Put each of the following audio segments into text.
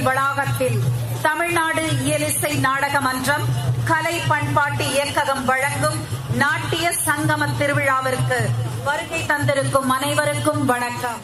கோவில் வளாகத்தில் தமிழ்நாடு இயலிசை நாடக மன்றம் கலை பண்பாட்டு இயக்ககம் வழங்கும் நாட்டிய சங்கம திருவிழாவிற்கு வருகை தந்திருக்கும் அனைவருக்கும் வணக்கம்.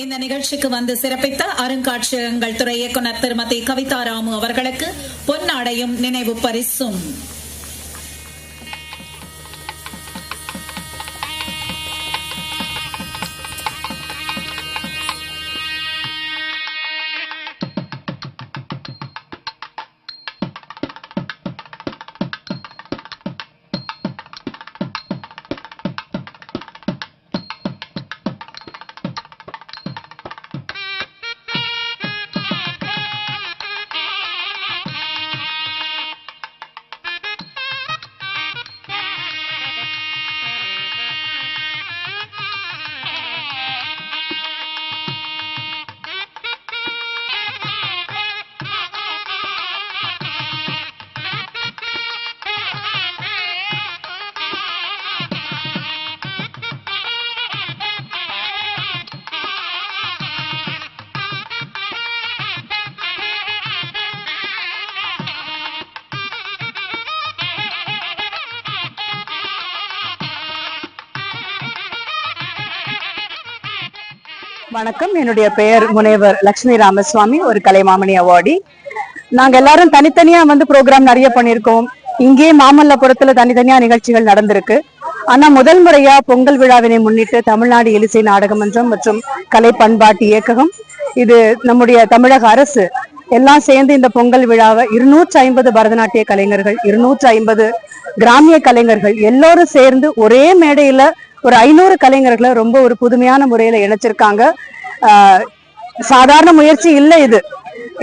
இந்த நிகழ்ச்சிக்கு வந்து சிறப்பித்த அருங்காட்சியகங்கள் துறை இயக்குநர் திருமதி கவிதா ராமு அவர்களுக்கு பொன்னாடையும் நினைவு பரிசும். வணக்கம். என்னுடைய பெயர் முனைவர் லட்சுமி ராமசுவாமி, ஒரு கலைமாமணி அவார்டி. நாங்க எல்லாரும் தனித்தனியா ப்ரோக்ராம் நிறைய பண்ணிருக்கோம். இங்கே மாமல்லபுரத்துல தனித்தனியா நிகழ்ச்சிகள் நடந்திருக்கு. ஆனா முதல் முறையா பொங்கல் விழாவினை முன்னிட்டு தமிழ்நாடு இயலிசை நாடக மன்றம் மற்றும் கலை பண்பாட்டு இயக்ககம், இது நம்முடைய தமிழக அரசு எல்லாம் சேர்ந்து இந்த பொங்கல் விழாவை 250 பரதநாட்டிய கலைஞர்கள், 250 கிராமிய கலைஞர்கள் எல்லோரும் சேர்ந்து ஒரே மேடையில ஒரு 500 கலைஞர்களை ரொம்ப ஒரு புதுமையான முறையில இணைச்சிருக்காங்க. சாதாரண முயற்சி இல்லை இது.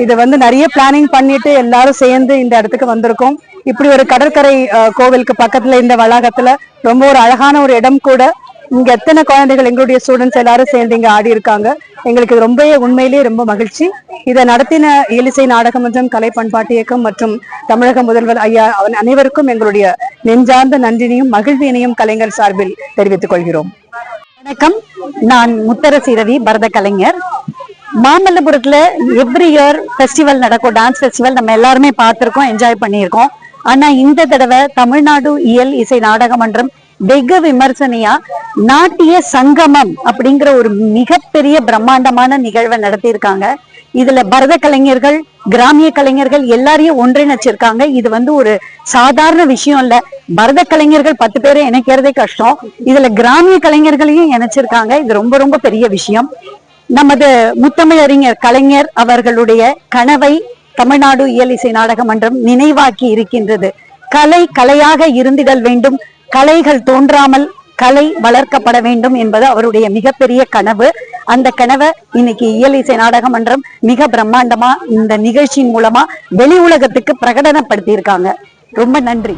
இது நிறைய பிளானிங் பண்ணிட்டு எல்லாரும் சேர்ந்து இந்த இடத்துக்கு வந்திருக்கோம். இப்படி ஒரு கடற்கரை கோவிலுக்கு பக்கத்துல இந்த வளாகத்துல ரொம்ப ஒரு அழகான ஒரு இடம் கூட. இங்க எத்தனை குழந்தைகள், எங்களுடைய ஸ்டூடெண்ட்ஸ் எல்லாரும் சேர்ந்து இங்க ஆடி இருக்காங்க. எங்களுக்கு ரொம்பவே உண்மையிலேயே ரொம்ப மகிழ்ச்சி. இதை நடத்தின இயலிசை நாடக மன்றம், கலை பண்பாட்டு இயக்கம் மற்றும் தமிழக முதல்வர் ஐயா அனைவருக்கும் எங்களுடைய நெஞ்சார்ந்த நன்றினையும் மகிழ்வினையும் கலைஞர் சார்பில் தெரிவித்துக் கொள்கிறோம். வணக்கம். நான் முத்தரசி ரவி, பரத கலைஞர். மாமல்லபுரத்துல எவ்ரி இயர் ஃபெஸ்டிவல் நடக்கும், டான்ஸ் ஃபெஸ்டிவல். நம்ம எல்லாருமே பார்த்திருக்கோம், என்ஜாய் பண்ணியிருக்கோம். ஆனா இந்த தடவை தமிழ்நாடு இயல் இசை நாடக மன்றம் வெகு விமர்சனையா நாட்டிய சங்கமம் அப்படிங்கிற ஒரு மிகப்பெரிய பிரம்மாண்டமான நிகழ்வை நடத்தியிருக்காங்க. இதுல பரத கலைஞர்கள், கிராமிய கலைஞர்கள் எல்லாரையும் ஒன்றிணைச்சிருக்காங்க. இது ஒரு சாதாரண விஷயம் இல்ல. பரத கலைஞர்கள் 10 பேரை இணைக்கிறதே கஷ்டம். இதுல கிராமிய கலைஞர்களையும் இணைச்சிருக்காங்க. இது ரொம்ப ரொம்ப பெரிய விஷயம். நமது முத்தமிழறிஞர் கலைஞர் அவர்களுடைய கனவை தமிழ்நாடு இயல் இசை நாடக மன்றம் நினைவாக்கி இருக்கின்றது. கலை கலையாக இருந்திடல் வேண்டும், கலைகள் தோன்றாமல் கலை வளர்க்கப்பட வேண்டும் என்பது அவருடைய மிகப்பெரிய கனவு. அந்த கனவை இன்னைக்கு இயல் இசை நாடக மன்றம் மிக பிரம்மாண்டமா இந்த நிகழ்ச்சியின் மூலமா வெளி உலகத்துக்கு பிரகடனப்படுத்தி இருக்காங்க. ரொம்ப நன்றி.